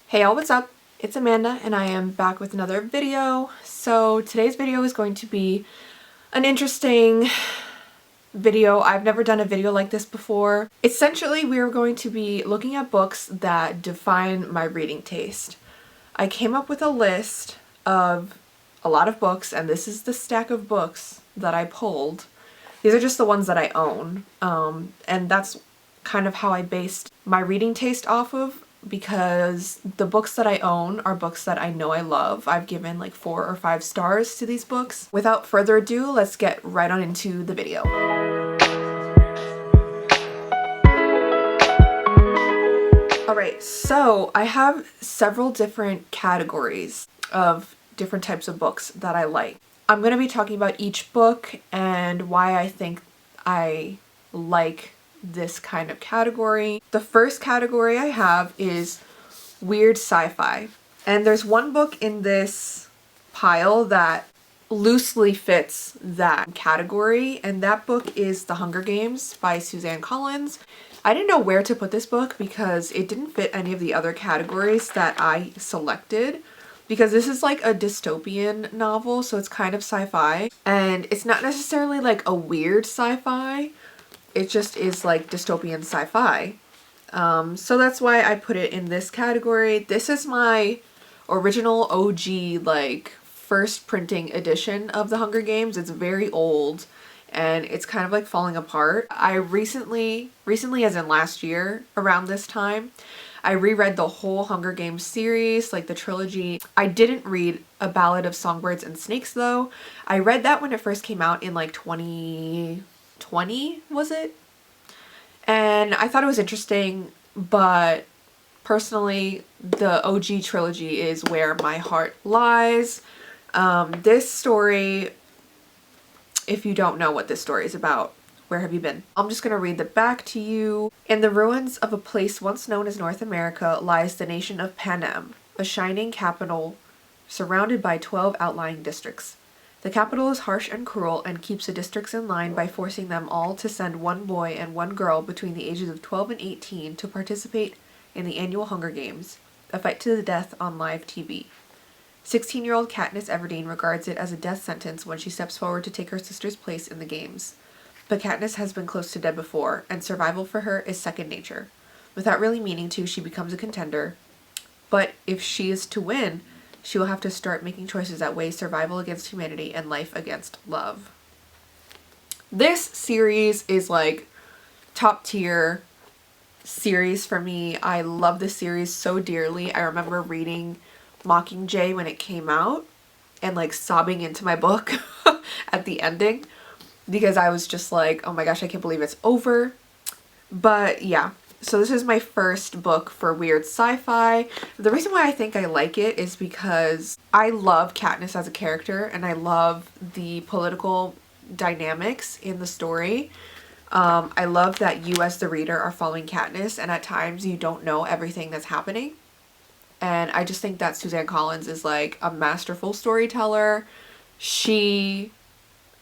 Hey y'all, what's up? It's Amanda and I am back with another video. So today's video is going to be an interesting video. I've never done a video like this before. Essentially, we are going to be looking at books that define my reading taste. I came up with a list of a lot of books, and this is the stack of books that I pulled. These are just the ones that I own, and that's kind of how I based my reading taste off of, because the books that I own are books that I know I love. I've given like 4 or 5 stars to these books. Without further ado, let's get right on into the video. Alright, so I have several different categories of different types of books that I like. I'm going to be talking about each book and why I think I like this kind of category. The first category I have is weird sci-fi. And there's one book in this pile that loosely fits that category, and that book is The Hunger Games by Suzanne Collins. I didn't know where to put this book because it didn't fit any of the other categories that I selected, because this is like a dystopian novel, so it's kind of sci-fi, and it's not necessarily like a weird sci-fi, it just is like dystopian sci-fi. So that's why I put it in this category. This is my original OG, like, first printing edition of The Hunger Games. It's very old and it's kind of like falling apart. I recently as in last year, around this time, I reread the whole Hunger Games series, like the trilogy. I didn't read A Ballad of Songbirds and Snakes though. I read that when it first came out in like 2020, was it? And I thought it was interesting, but personally, the OG trilogy is where my heart lies. This story, if you don't know what this story is about, where have you been? I'm just going to read the back to you. In the ruins of a place once known as North America lies the nation of Panem, a shining capital surrounded by 12 outlying districts. The capital is harsh and cruel and keeps the districts in line by forcing them all to send one boy and one girl between the ages of 12 and 18 to participate in the annual Hunger Games, a fight to the death on live TV. 16-year-old Katniss Everdeen regards it as a death sentence when she steps forward to take her sister's place in the games. But Katniss has been close to death before, and survival for her is second nature. Without really meaning to, she becomes a contender. But if she is to win, she will have to start making choices that weigh survival against humanity and life against love. This series is like top tier series for me. I love this series so dearly. I remember reading Mockingjay when it came out and like sobbing into my book at the ending, because I was just like, oh my gosh, I can't believe it's over. But yeah, so this is my first book for weird sci-fi. The reason why I think I like it is because I love Katniss as a character and I love the political dynamics in the story. I love that you as the reader are following Katniss, and at times you don't know everything that's happening. And I just think that Suzanne Collins is like a masterful storyteller.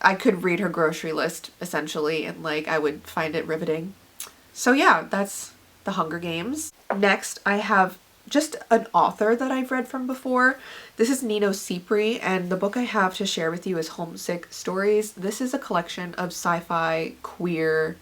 I could read her grocery list essentially and like I would find it riveting. So yeah, that's The Hunger Games. Next, I have just an author that I've read from before. This is Nino Cipri, and the book I have to share with you is Homesick Stories. This is a collection of sci-fi, queer,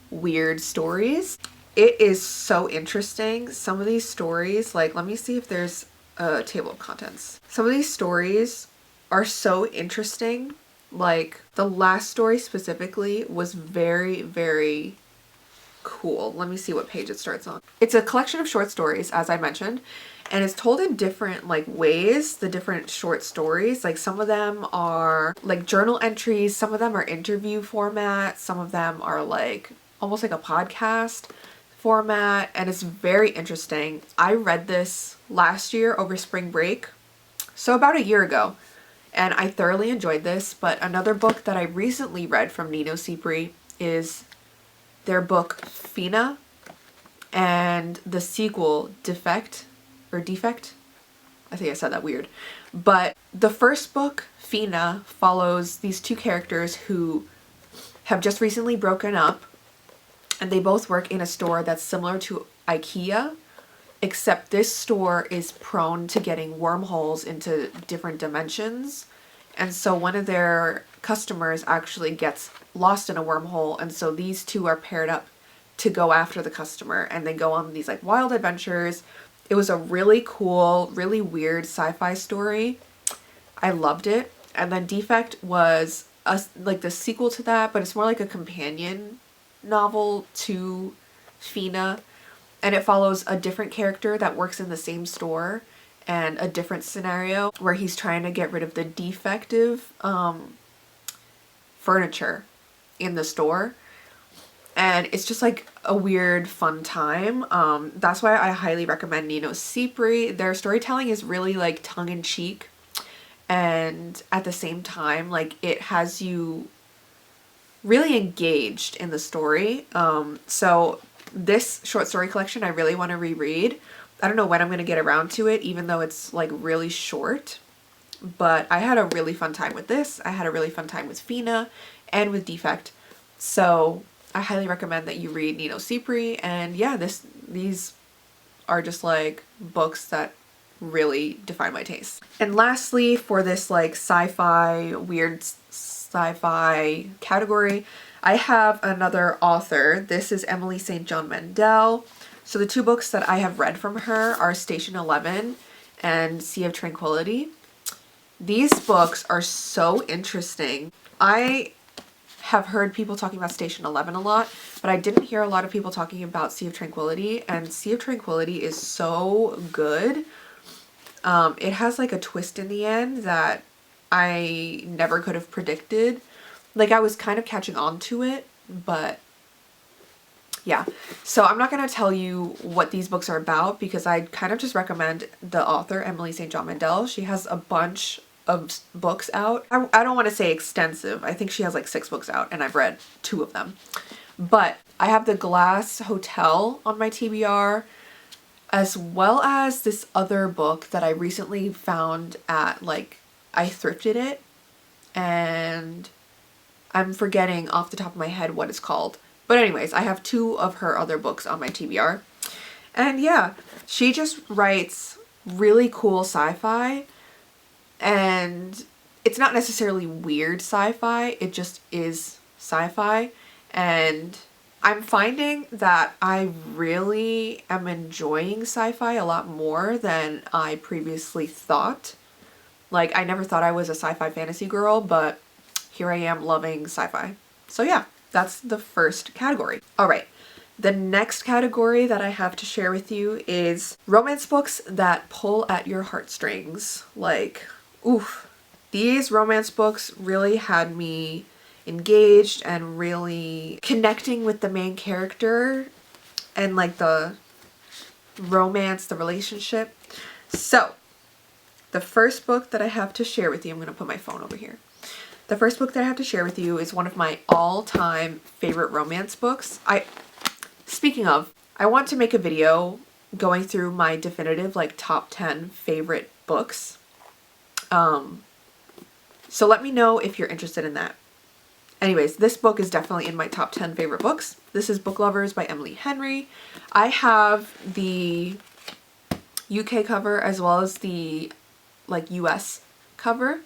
weird stories. It is so interesting. Some of these stories, like, let me see if there's a table of contents. Some of these stories are so interesting. Like, the last story specifically was very, very cool. Let me see what page it starts on. It's a collection of short stories, as I mentioned, and it's told in different like ways, the different short stories. Like, some of them are like journal entries, some of them are interview format, some of them are like almost like a podcast format, and it's very interesting. I read this last year over spring break, so about a year ago, and I thoroughly enjoyed this. But another book that I recently read from Nino Cipri is their book Fina, and the sequel Defect. I think I said that weird. But the first book, Fina, follows these two characters who have just recently broken up, and they both work in a store that's similar to IKEA, except this store is prone to getting wormholes into different dimensions. And so one of their customers actually gets lost in a wormhole, and so these two are paired up to go after the customer, and they go on these like wild adventures. It was a really cool, really weird sci-fi story. I loved it. And then Defect was like the sequel to that, but it's more like a companion novel to Fina, and it follows a different character that works in the same store and a different scenario where he's trying to get rid of the defective furniture in the store. And it's just like a weird, fun time. That's why I highly recommend Nino Cipri. Their storytelling is really like tongue-in-cheek, and at the same time, like, it has you really engaged in the story. So this short story collection I really want to reread. I don't know when I'm going to get around to it, even though it's like really short. But I had a really fun time with this. I had a really fun time with Fina and with Defect. So I highly recommend that you read Nino Cipri. And yeah, these are just like books that really define my taste. And lastly, for this like sci-fi, weird sci-fi category, I have another author. This is Emily St. John Mandel. So the two books that I have read from her are Station 11 and Sea of Tranquility. These books are so interesting. I have heard people talking about Station 11 a lot, but I didn't hear a lot of people talking about Sea of Tranquility, and Sea of Tranquility is so good. It has like a twist in the end that I never could have predicted. Like, I was kind of catching on to it, but yeah. So I'm not going to tell you what these books are about, because I kind of just recommend the author, Emily St. John Mandel. She has a bunch of books out. I don't want to say extensive. I think she has like 6 books out, and I've read 2 of them. But I have The Glass Hotel on my TBR, as well as this other book that I recently found at, like, I thrifted it, and I'm forgetting off the top of my head what it's called. But anyways, I have 2 of her other books on my TBR. And yeah, she just writes really cool sci-fi, and it's not necessarily weird sci-fi, it just is sci-fi. And I'm finding that I really am enjoying sci-fi a lot more than I previously thought. Like, I never thought I was a sci-fi fantasy girl, but here I am loving sci-fi. So yeah, that's the first category. All right, the next category that I have to share with you is romance books that pull at your heartstrings. Like, oof, these romance books really had me engaged and really connecting with the main character and like the romance, the relationship. So the first book that I have to share with you, I'm going to put my phone over here. The first book that I have to share with you is one of my all-time favorite romance books. Speaking of, I want to make a video going through my definitive like top 10 favorite books. So let me know if you're interested in that. Anyways, this book is definitely in my top 10 favorite books. This is Book Lovers by Emily Henry. I have the UK cover as well as the like US cover.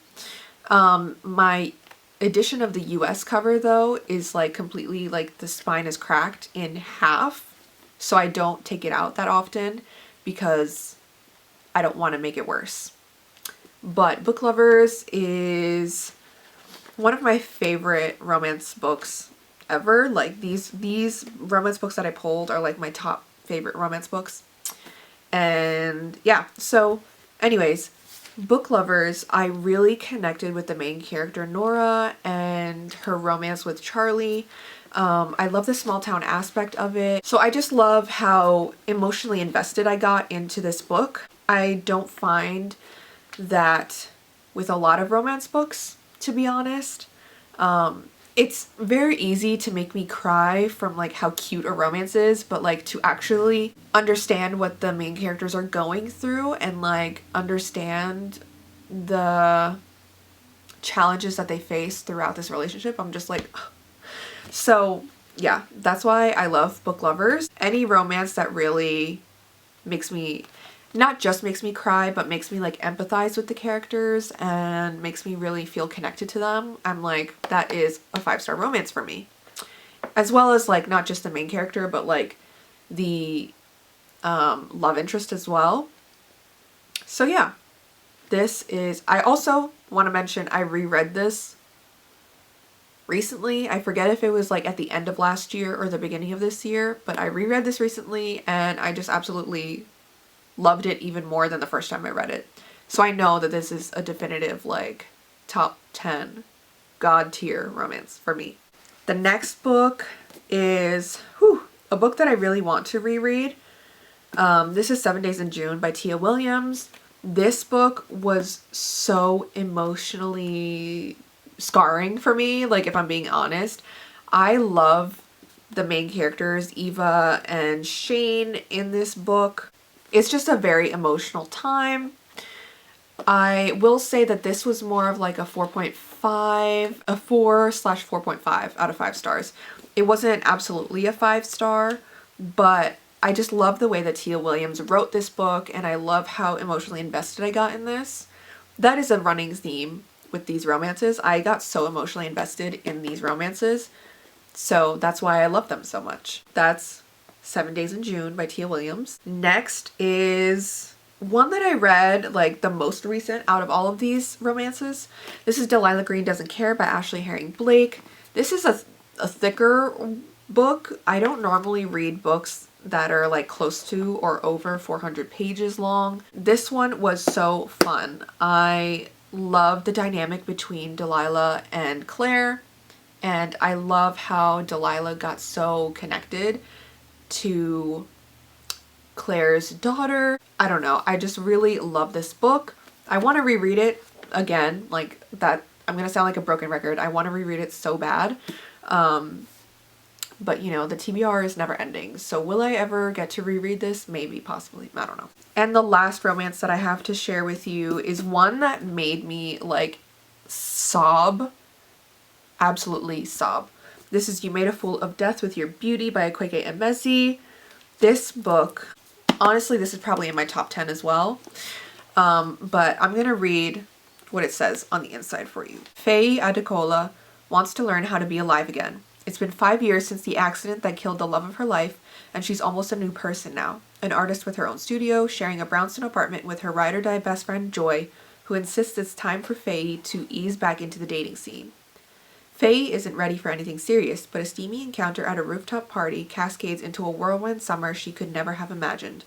My edition of the US cover though is like completely like the spine is cracked in half, so I don't take it out that often because I don't want to make it worse. But Book Lovers is one of my favorite romance books ever. Like these romance books that I pulled are like my top favorite romance books. And yeah, so anyways, Book Lovers, I really connected with the main character Nora and her romance with Charlie. I love the small town aspect of it. So I just love how emotionally invested I got into this book. I don't find that with a lot of romance books, to be honest. It's very easy to make me cry from like how cute a romance is, but like to actually understand what the main characters are going through and like understand the challenges that they face throughout this relationship, I'm just like, ugh. So yeah, that's why I love Book Lovers. Any romance that really makes me, not just makes me cry, but makes me like empathize with the characters and makes me really feel connected to them. I'm like, that is a 5-star romance for me. As well as like not just the main character, but like the love interest as well. So yeah, this is, I also want to mention I reread this recently. I forget if it was like at the end of last year or the beginning of this year, but I reread this recently and I just absolutely loved it even more than the first time I read it. So I know that this is a definitive like top 10 god tier romance for me. The next book is a book that I really want to reread. This is 7 Days in June by Tia Williams. This book was so emotionally scarring for me, like if I'm being honest. I love the main characters, Eva and Shane, in this book. It's just a very emotional time. I will say that this was more of like a 4.5, a 4/4.5 out of 5 stars. It wasn't absolutely a 5-star, but I just love the way that Tia Williams wrote this book, and I love how emotionally invested I got in this. That is a running theme with these romances. I got so emotionally invested in these romances, so that's why I love them so much. That's 7 Days in June by Tia Williams. Next is one that I read like the most recent out of all of these romances. This is Delilah Green Doesn't Care by Ashley Herring Blake. This is a thicker book. I don't normally read books that are like close to or over 400 pages long. This one was so fun. I love the dynamic between Delilah and Claire, and I love how Delilah got so connected to Claire's daughter. I don't know. I just really love this book. I want to reread it again. Like that, I'm going to sound like a broken record. I want to reread it so bad. But you know, the TBR is never ending. So will I ever get to reread this? Maybe, possibly. I don't know. And the last romance that I have to share with you is one that made me like sob. Absolutely sob. This is You Made a Fool of Death with Your Beauty by Akwege Emezi. This book, honestly, this is probably in my top 10 as well. But I'm going to read what it says on the inside for you. Faye Adekola wants to learn how to be alive again. It's been 5 years since the accident that killed the love of her life, and she's almost a new person now. An artist with her own studio, sharing a brownstone apartment with her ride-or-die best friend Joy, who insists it's time for Faye to ease back into the dating scene. Faye isn't ready for anything serious, but a steamy encounter at a rooftop party cascades into a whirlwind summer she could never have imagined.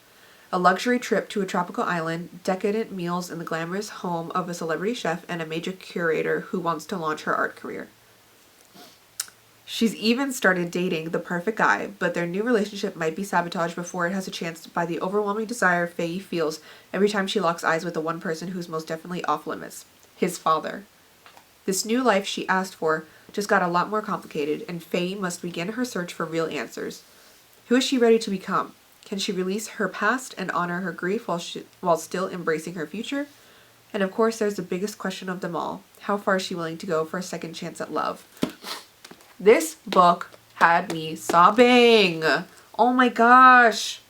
A luxury trip to a tropical island, decadent meals in the glamorous home of a celebrity chef, and a major curator who wants to launch her art career. She's even started dating the perfect guy, but their new relationship might be sabotaged before it has a chance by the overwhelming desire Faye feels every time she locks eyes with the one person who's most definitely off limits, his father. This new life she asked for just got a lot more complicated, and Faye must begin her search for real answers. Who is she ready to become? Can she release her past and honor her grief while still embracing her future? And of course, there's the biggest question of them all. How far is she willing to go for a second chance at love? This book had me sobbing. Oh my gosh.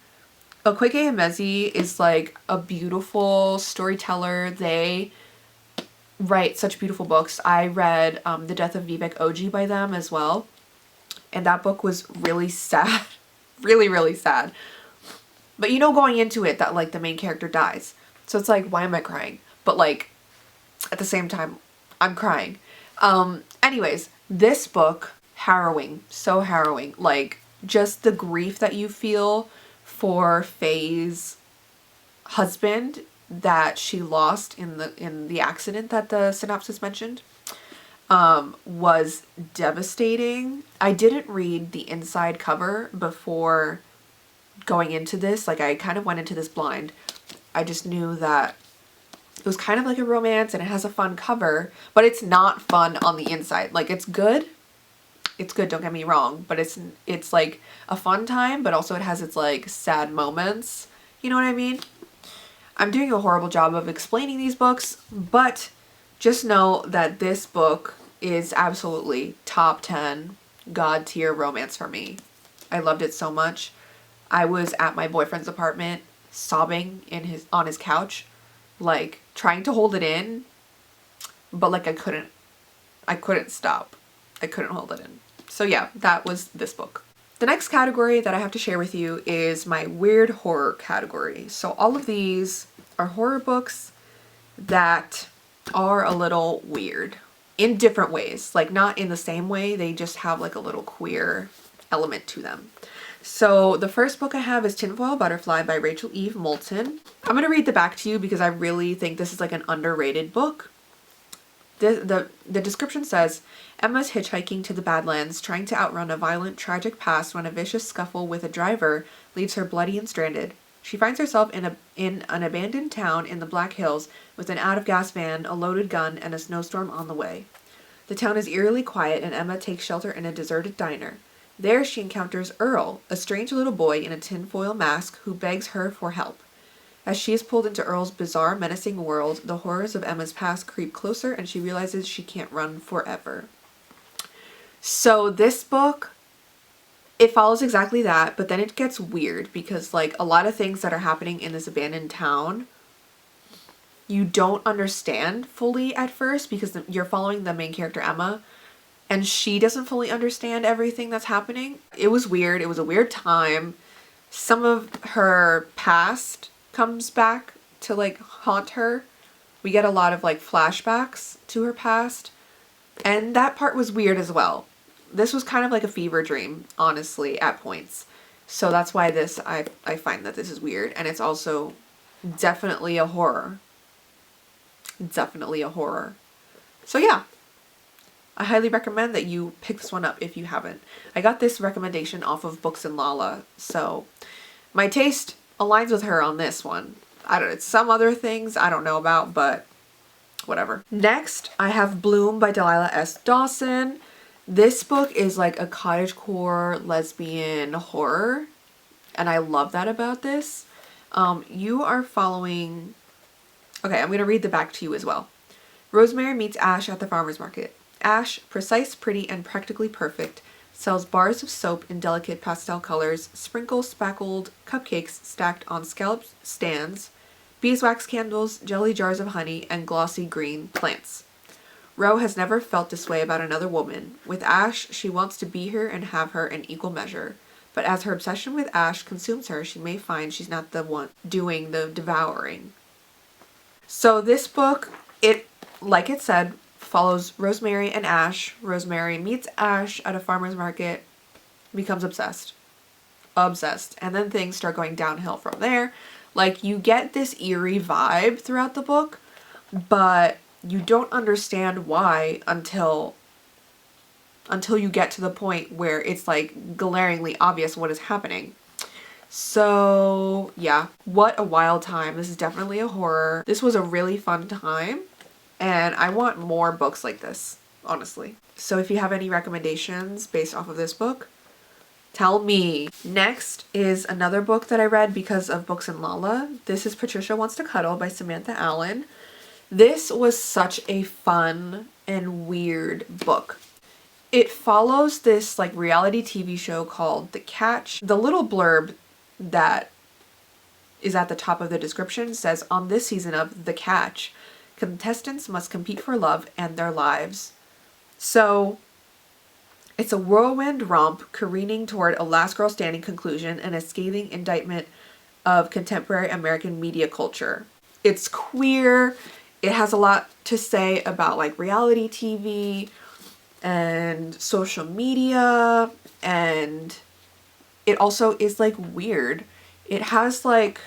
Akwege Emezi is like a beautiful storyteller. They write such beautiful books. I read The Death of Vivek Oji by them as well. And that book was really sad. Really, really sad. But you know going into it that like the main character dies. So it's like, why am I crying? But like at the same time, I'm crying. Anyways, this book, harrowing, so harrowing. Like just the grief that you feel for Faye's husband that she lost in the accident that the synopsis mentioned was devastating. I didn't read the inside cover before going into this. Like I kind of went into this blind. I just knew that it was kind of like a romance and it has a fun cover, but it's not fun on the inside. Like it's good. It's good, don't get me wrong, but it's like a fun time, but also it has its like sad moments. You know what I mean? I'm doing a horrible job of explaining these books, but just know that this book is absolutely top 10 god tier romance for me. I loved it so much. I was at my boyfriend's apartment sobbing on his couch, like trying to hold it in, but like I couldn't stop. I couldn't hold it in. So yeah, that was this book. The next category that I have to share with you is my weird horror category. So all of these are horror books that are a little weird in different ways, like not in the same way, they just have like a little queer element to them. So the first book I have is Tinfoil Butterfly by Rachel Eve Moulton. I'm going to read the back to you because I really think this is like an underrated book. The description says, Emma's hitchhiking to the Badlands, trying to outrun a violent, tragic past when a vicious scuffle with a driver leaves her bloody and stranded. She finds herself in an abandoned town in the Black Hills with an out-of-gas van, a loaded gun, and a snowstorm on the way. The town is eerily quiet and Emma takes shelter in a deserted diner. There she encounters Earl, a strange little boy in a tinfoil mask who begs her for help. As she is pulled into Earl's bizarre, menacing world, the horrors of Emma's past creep closer and she realizes she can't run forever. So this book, it follows exactly that, but then it gets weird because like a lot of things that are happening in this abandoned town, you don't understand fully at first because you're following the main character Emma and she doesn't fully understand everything that's happening. It was weird. It was a weird time. Some of her past comes back to like haunt her. We get a lot of like flashbacks to her past, and that part was weird as well. This was kind of like a fever dream, honestly, at points. So that's why I find that this is weird, and it's also definitely a horror. Definitely a horror. So yeah, I highly recommend that you pick this one up if you haven't. I got this recommendation off of Books and Lala, so my taste aligns with her on this one. I don't know, it's some other things I don't know about, but whatever. Next, I have Bloom by Delilah S. Dawson. This book is like a cottagecore lesbian horror, and I love that about this. You are following... Okay, I'm going to read the back to you as well. Rosemary meets Ash at the farmer's market. Ash, precise, pretty, and practically perfect, sells bars of soap in delicate pastel colors, sprinkle spackled cupcakes stacked on scalloped stands, beeswax candles, jelly jars of honey, and glossy green plants. Ro has never felt this way about another woman. With Ash, she wants to be her and have her in equal measure. But as her obsession with Ash consumes her, she may find she's not the one doing the devouring. So this book, like it said, follows Rosemary and Ash. Rosemary meets Ash at a farmer's market, becomes obsessed. And then things start going downhill from there. Like, you get this eerie vibe throughout the book, but you don't understand why until you get to the point where it's like glaringly obvious what is happening. So yeah, what a wild time. This is definitely a horror. This was a really fun time, and I want more books like this, honestly. So if you have any recommendations based off of this book, tell me. Next is another book that I read because of Books and Lala. This is Patricia Wants to Cuddle by Samantha Allen. This was such a fun and weird book. It follows this like reality TV show called The Catch. The little blurb that is at the top of the description says, on this season of The Catch, contestants must compete for love and their lives. So it's a whirlwind romp careening toward a last girl standing conclusion and a scathing indictment of contemporary American media culture. It's queer. It has a lot to say about like reality TV and social media, and it also is like weird. It has like,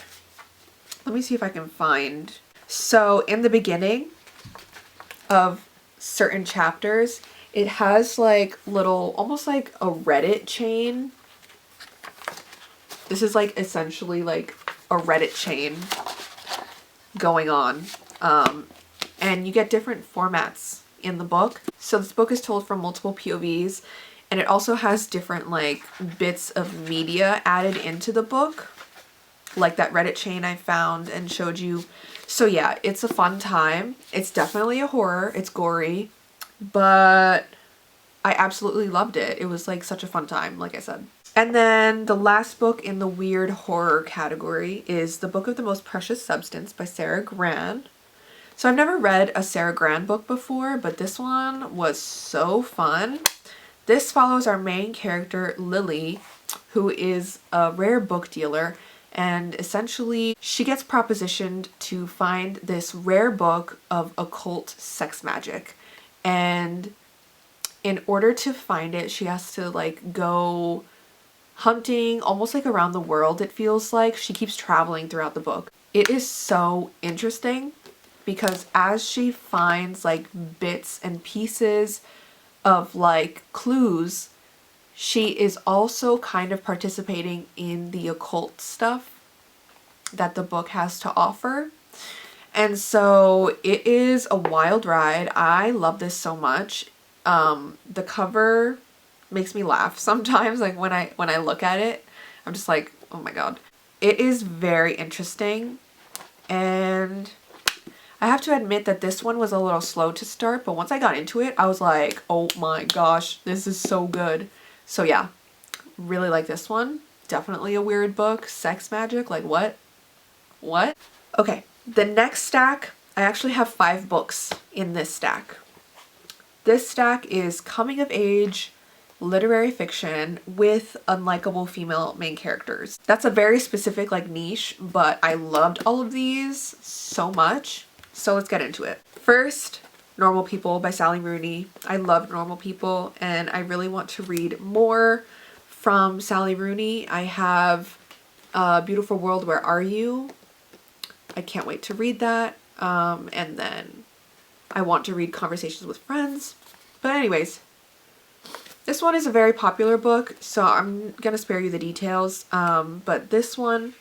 let me see if I can find. So in the beginning of certain chapters, it has like little, almost like a Reddit chain. This is like essentially like a Reddit chain going on. And you get different formats in the book. So this book is told from multiple POVs, and it also has different like bits of media added into the book, like that Reddit chain I found and showed you. So yeah, it's a fun time. It's definitely a horror. It's gory, but I absolutely loved it. It was like such a fun time, like I said. And then the last book in the weird horror category is The Book of the Most Precious Substance by Sarah Gran. So I've never read a Sarah Gran book before, but this one was so fun. This follows our main character, Lily, who is a rare book dealer, and essentially she gets propositioned to find this rare book of occult sex magic. And in order to find it, she has to like go hunting almost like around the world, it feels like. She keeps traveling throughout the book. It is so interesting because as she finds like bits and pieces of like clues, she is also kind of participating in the occult stuff that the book has to offer. And so it is a wild ride. I love this so much. The cover makes me laugh sometimes, like when I look at it, I'm just like, oh my god. It is very interesting, and I have to admit that this one was a little slow to start, but once I got into it, I was like, oh my gosh, this is so good. So yeah, really like this one. Definitely a weird book. Sex magic, like what? What? Okay, the next stack, I actually have 5 books in this stack. This stack is coming of age literary fiction with unlikable female main characters. That's a very specific like niche, but I loved all of these so much. So let's get into it. First, Normal People by Sally Rooney. I love Normal People and I really want to read more from Sally Rooney. I have Beautiful World, Where Are You? I can't wait to read that. And then I want to read Conversations with Friends. But anyways, this one is a very popular book, so I'm gonna spare you the details. But this one,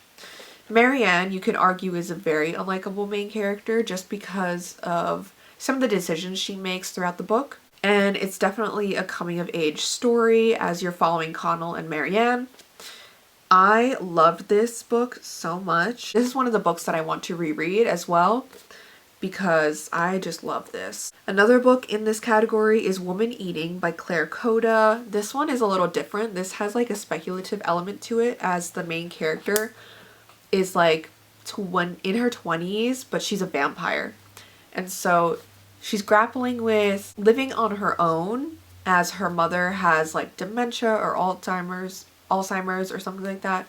Marianne, you could argue, is a very unlikable main character just because of some of the decisions she makes throughout the book. And it's definitely a coming of age story as you're following Connell and Marianne. I loved this book so much. This is one of the books that I want to reread as well because I just love this. Another book in this category is Woman Eating by Claire Coda. This one is a little different. This has like a speculative element to it as the main character is like in her 20s, but she's a vampire. And so she's grappling with living on her own as her mother has like dementia or Alzheimer's or something like that.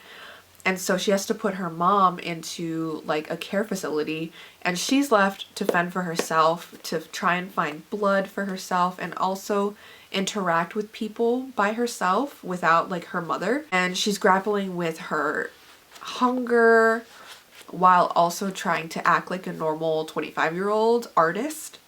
And so she has to put her mom into like a care facility and she's left to fend for herself, to try and find blood for herself and also interact with people by herself without like her mother. And she's grappling with her hunger while also trying to act like a normal 25-year-old artist.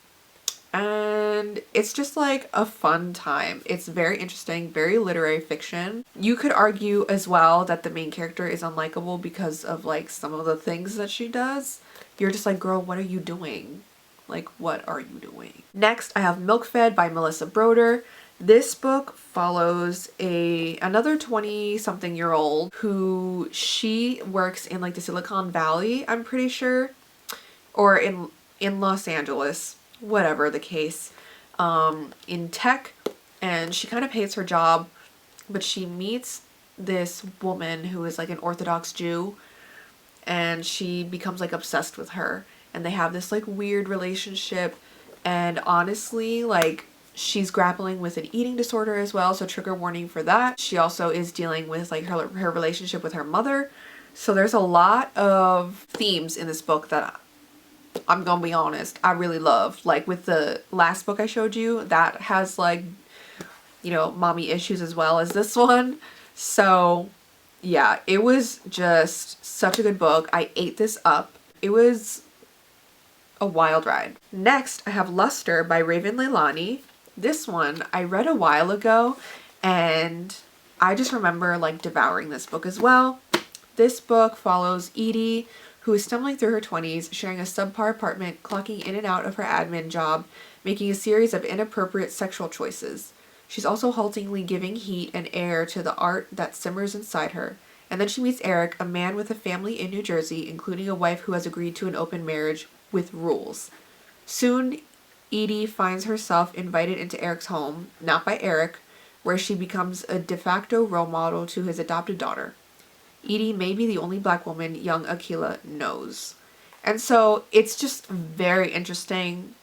And it's just like a fun time. It's very interesting, very literary fiction. You could argue as well that the main character is unlikable because of like some of the things that she does. You're just like, girl, what are you doing? Like, what are you doing? Next, I have Milk Fed by Melissa Broder. This book follows another 20-something-year-old who she works in like the Silicon Valley, I'm pretty sure, or in Los Angeles, whatever the case, in tech, and she kind of hates her job, but she meets this woman who is like an Orthodox Jew and she becomes like obsessed with her and they have this like weird relationship. And honestly, like, she's grappling with an eating disorder as well, so trigger warning for that. She also is dealing with like her relationship with her mother. So there's a lot of themes in this book that I'm gonna be honest, I really love. Like with the last book I showed you, that has like, you know, mommy issues as well as this one. So yeah, it was just such a good book. I ate this up. It was a wild ride. Next, I have Luster by Raven Leilani. This one I read a while ago and I just remember like devouring this book as well. This book follows Edie, who is stumbling through her 20s, sharing a subpar apartment, clocking in and out of her admin job, making a series of inappropriate sexual choices. She's also haltingly giving heat and air to the art that simmers inside her. And then she meets Eric, a man with a family in New Jersey, including a wife who has agreed to an open marriage with rules. Soon, Edie finds herself invited into Eric's home, not by Eric, where she becomes a de facto role model to his adopted daughter. Edie may be the only black woman young Akila knows. And so it's just very interesting,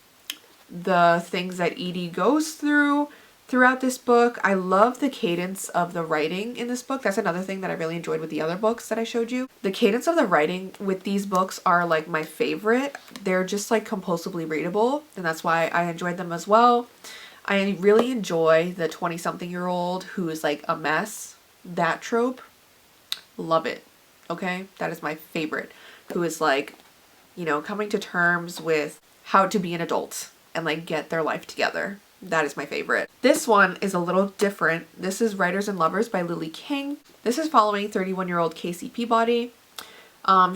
the things that Edie goes through throughout this book. I love the cadence of the writing in this book. That's another thing that I really enjoyed with the other books that I showed you. The cadence of the writing with these books are like my favorite. They're just like compulsively readable, and that's why I enjoyed them as well. I really enjoy the 20-something-year-old who is like a mess. That trope. Love it. Okay? That is my favorite. Who is like, you know, coming to terms with how to be an adult and like get their life together. That is my favorite. This one is a little different. This is Writers and Lovers by Lily King. This is following 31-year-old Casey Peabody.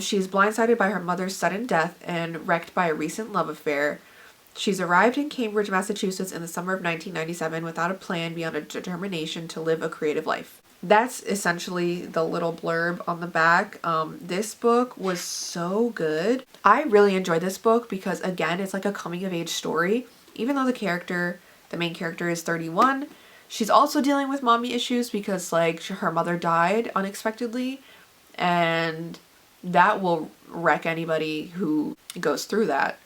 She's blindsided by her mother's sudden death and wrecked by a recent love affair. She's arrived in Cambridge, Massachusetts in the summer of 1997 without a plan beyond a determination to live a creative life. That's essentially the little blurb on the back. This book was so good. I really enjoyed this book because, again, it's like a coming of age story. Even though the main character is 31, she's also dealing with mommy issues because like her mother died unexpectedly, and that will wreck anybody who goes through that,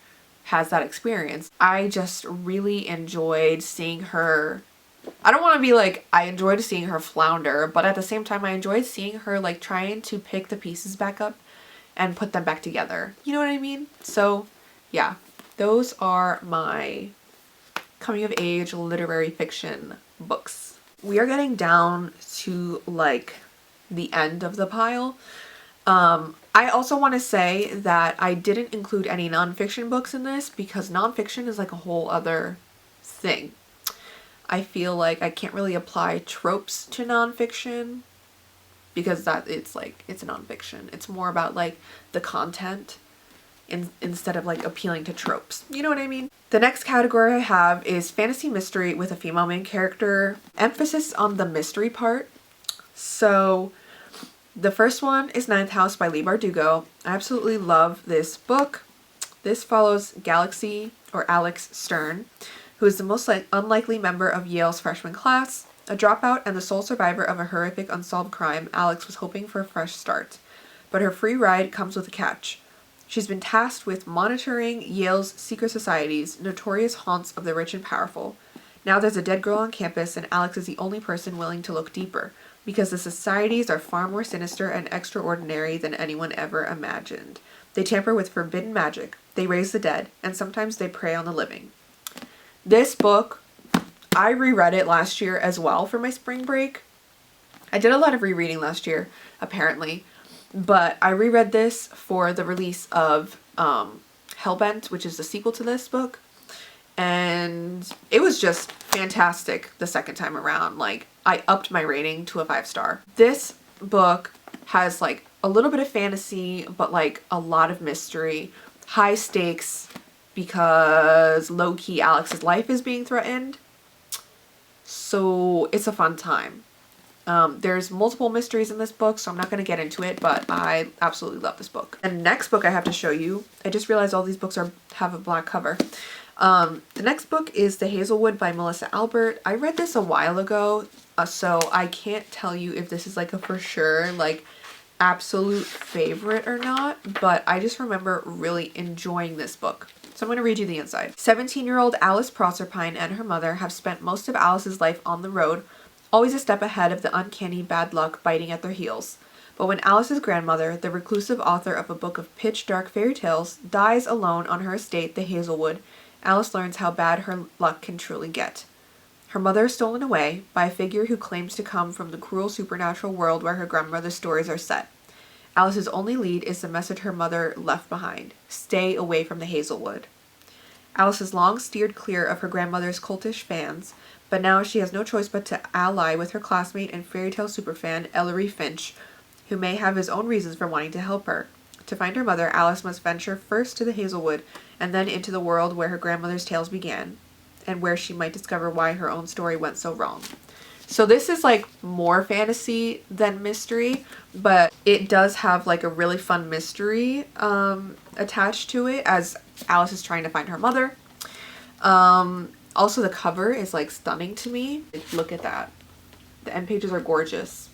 has that experience. I just really enjoyed seeing her. I don't want to be like, I enjoyed seeing her flounder, but at the same time I enjoyed seeing her like trying to pick the pieces back up and put them back together. You know what I mean? So yeah, those are my coming of age literary fiction books. We are getting down to like the end of the pile. I also want to say that I didn't include any nonfiction books in this because nonfiction is like a whole other thing. I feel like I can't really apply tropes to nonfiction because it's a nonfiction. It's more about like the content instead of like appealing to tropes. You know what I mean? The next category I have is fantasy mystery with a female main character. Emphasis on the mystery part. So the first one is Ninth House by Leigh Bardugo. I absolutely love this book. This follows Galaxy, or Alex Stern, who is the most unlikely member of Yale's freshman class. A dropout and the sole survivor of a horrific unsolved crime, Alex was hoping for a fresh start. But her free ride comes with a catch. She's been tasked with monitoring Yale's secret societies, notorious haunts of the rich and powerful. Now there's a dead girl on campus, and Alex is the only person willing to look deeper, because the societies are far more sinister and extraordinary than anyone ever imagined. They tamper with forbidden magic, they raise the dead, and sometimes they prey on the living. This book, I reread it last year as well for my spring break. I did a lot of rereading last year, apparently, but I reread this for the release of Hellbent, which is the sequel to this book, and it was just fantastic the second time around. Like, I upped my rating to a 5-star. This book has like a little bit of fantasy, but like a lot of mystery, high stakes, because low-key Alex's life is being threatened. So it's a fun time. There's multiple mysteries in this book, so I'm not going to get into it, but I absolutely love this book. And the next book I have to show you, I just realized all these books have a black cover. The next book is The Hazelwood by Melissa Albert. I read this a while ago, so I can't tell you if this is like a for sure, like absolute favorite or not, but I just remember really enjoying this book. So I'm going to read you the inside. 17-year-old Alice Proserpine and her mother have spent most of Alice's life on the road, always a step ahead of the uncanny bad luck biting at their heels. But when Alice's grandmother, the reclusive author of a book of pitch-dark fairy tales, dies alone on her estate, the Hazelwood, Alice learns how bad her luck can truly get. Her mother is stolen away by a figure who claims to come from the cruel supernatural world where her grandmother's stories are set. Alice's only lead is the message her mother left behind: stay away from the Hazelwood. Alice has long steered clear of her grandmother's cultish fans, but now she has no choice but to ally with her classmate and fairy tale superfan Ellery Finch, who may have his own reasons for wanting to help her. To find her mother, Alice must venture first to the Hazelwood, and then into the world where her grandmother's tales began, and where she might discover why her own story went so wrong. So this is like more fantasy than mystery, but it does have like a really fun mystery attached to it as Alice is trying to find her mother. Also the cover is like stunning to me. Like, look at that. The end pages are gorgeous.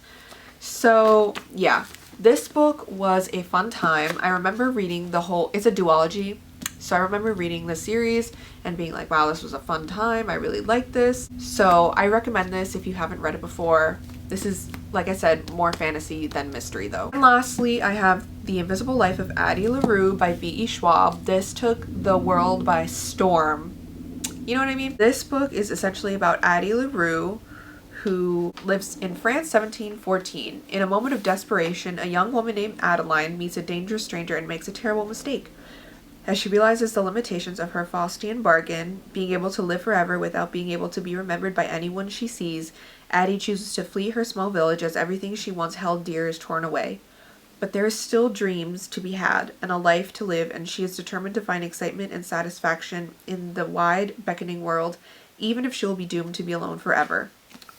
So yeah, this book was a fun time. I remember reading the whole, it's a duology. So I remember reading the series and being like, wow, this was a fun time. I really liked this. So I recommend this if you haven't read it before. This is, like I said, more fantasy than mystery though. And lastly, I have The Invisible Life of Addie LaRue by B.E. Schwab. This took the world by storm. You know what I mean? This book is essentially about Addie LaRue, who lives in France 1714. In a moment of desperation, a young woman named Adeline meets a dangerous stranger and makes a terrible mistake. As she realizes the limitations of her Faustian bargain, being able to live forever without being able to be remembered by anyone she sees, Addie chooses to flee her small village as everything she once held dear is torn away. But there are still dreams to be had and a life to live, and she is determined to find excitement and satisfaction in the wide, beckoning world, even if she will be doomed to be alone forever.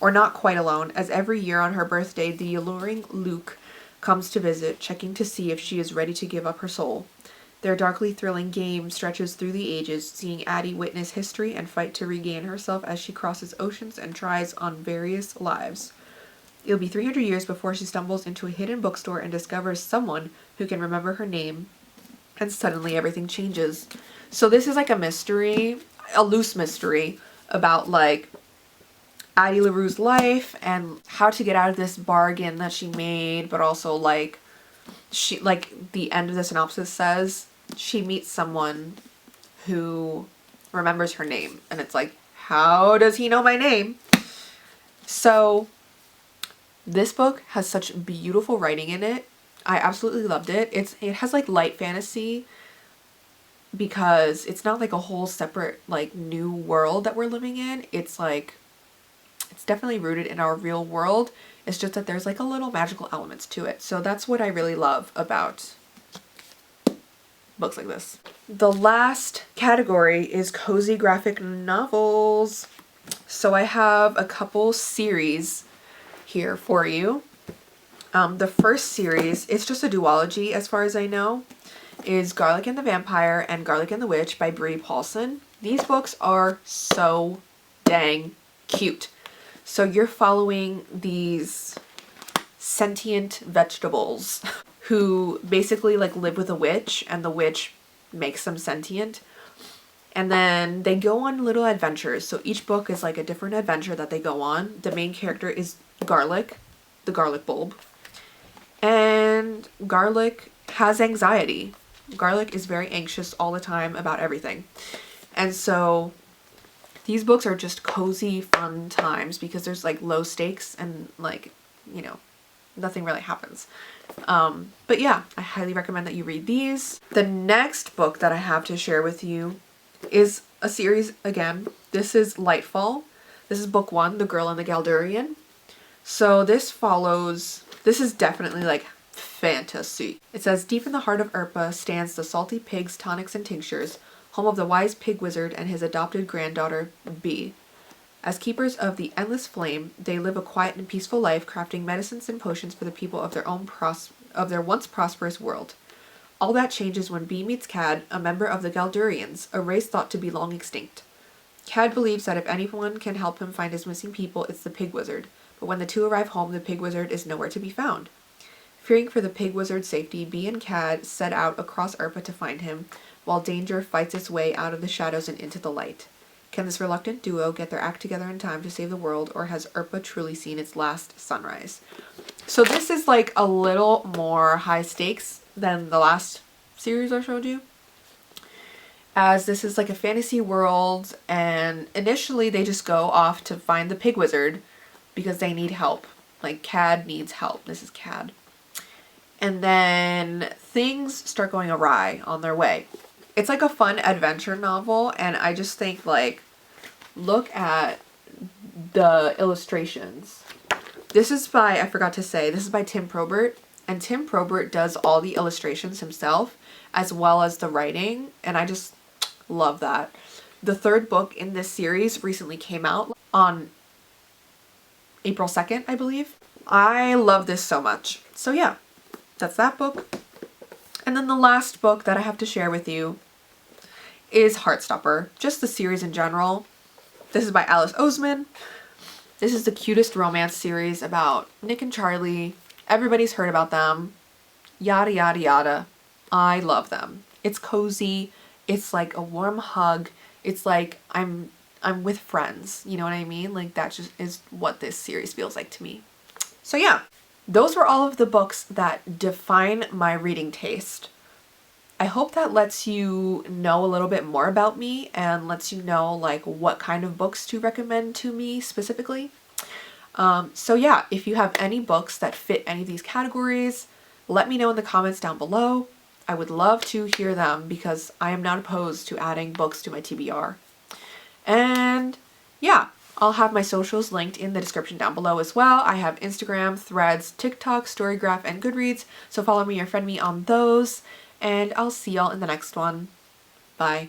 Or not quite alone, as every year on her birthday, the alluring Luke comes to visit, checking to see if she is ready to give up her soul. Their darkly thrilling game stretches through the ages, seeing Addie witness history and fight to regain herself as she crosses oceans and tries on various lives. It'll be 300 years before she stumbles into a hidden bookstore and discovers someone who can remember her name, and suddenly everything changes. So this is like a mystery, a loose mystery, about like Addie LaRue's life and how to get out of this bargain that she made, but also like she, like the end of the synopsis says, she meets someone who remembers her name, and it's like, how does he know my name? So this book has such beautiful writing in it. I absolutely loved it. It has like light fantasy because it's not like a whole separate like new world that we're living in. It's like, it's definitely rooted in our real world. It's just that there's like a little magical elements to it. So that's what I really love about books like this. The last category is cozy graphic novels. So I have a couple series here for you. The first series, it's just a duology as far as I know, is Garlic and the Vampire and Garlic and the Witch by Brie Paulson. These books are so dang cute. So you're following these sentient vegetables who basically like live with a witch, and the witch makes them sentient. And then they go on little adventures. So each book is like a different adventure that they go on. The main character is Garlic, the garlic bulb. And Garlic has anxiety. Garlic is very anxious all the time about everything. And so these books are just cozy, fun times because there's like low stakes and like, you know, nothing really happens. But yeah, I highly recommend that you read these. The next book that I have to share with you is a series again. This is Lightfall. This is book 1, The Girl and the Galdurian. So this is definitely like fantasy. It says, deep in the heart of Urpa stands the Salty Pigs Tonics and Tinctures, home of the wise pig wizard and his adopted granddaughter, Bee. As keepers of the endless flame, they live a quiet and peaceful life, crafting medicines and potions for the people of their once prosperous world. All that changes when Bee meets Cad, a member of the Galdurians, a race thought to be long extinct. Cad believes that if anyone can help him find his missing people, it's the pig wizard. But when the two arrive home, the pig wizard is nowhere to be found. Fearing for the pig wizard's safety, Bee and Cad set out across Urpa to find him, while danger fights its way out of the shadows and into the light. Can this reluctant duo get their act together in time to save the world, or has Urpa truly seen its last sunrise? So this is like a little more high stakes than the last series I showed you, as this is like a fantasy world, and initially they just go off to find the pig wizard because they need help. Like Cad needs help. This is Cad. And then things start going awry on their way. It's like a fun adventure novel, and I just think like, look at the illustrations. This is by, I forgot to say, this is by Tim Probert, and Tim Probert does all the illustrations himself as well as the writing, and I just love that. The third book in this series recently came out on April 2nd, I believe. I love this so much. So yeah, that's that book. And then the last book that I have to share with you is Heartstopper, just the series in general. This is by Alice Oseman. This is the cutest romance series about Nick and Charlie. Everybody's heard about them. Yada yada yada. I love them. It's cozy. It's like a warm hug. It's like I'm with friends. You know what I mean? Like that just is what this series feels like to me. So yeah, those were all of the books that define my reading taste. I hope that lets you know a little bit more about me and lets you know like what kind of books to recommend to me specifically. So yeah, if you have any books that fit any of these categories, let me know in the comments down below. I would love to hear them because I am not opposed to adding books to my TBR. And yeah, I'll have my socials linked in the description down below as well. I have Instagram, Threads, TikTok, Storygraph, and Goodreads, so follow me or friend me on those. And I'll see y'all in the next one. Bye.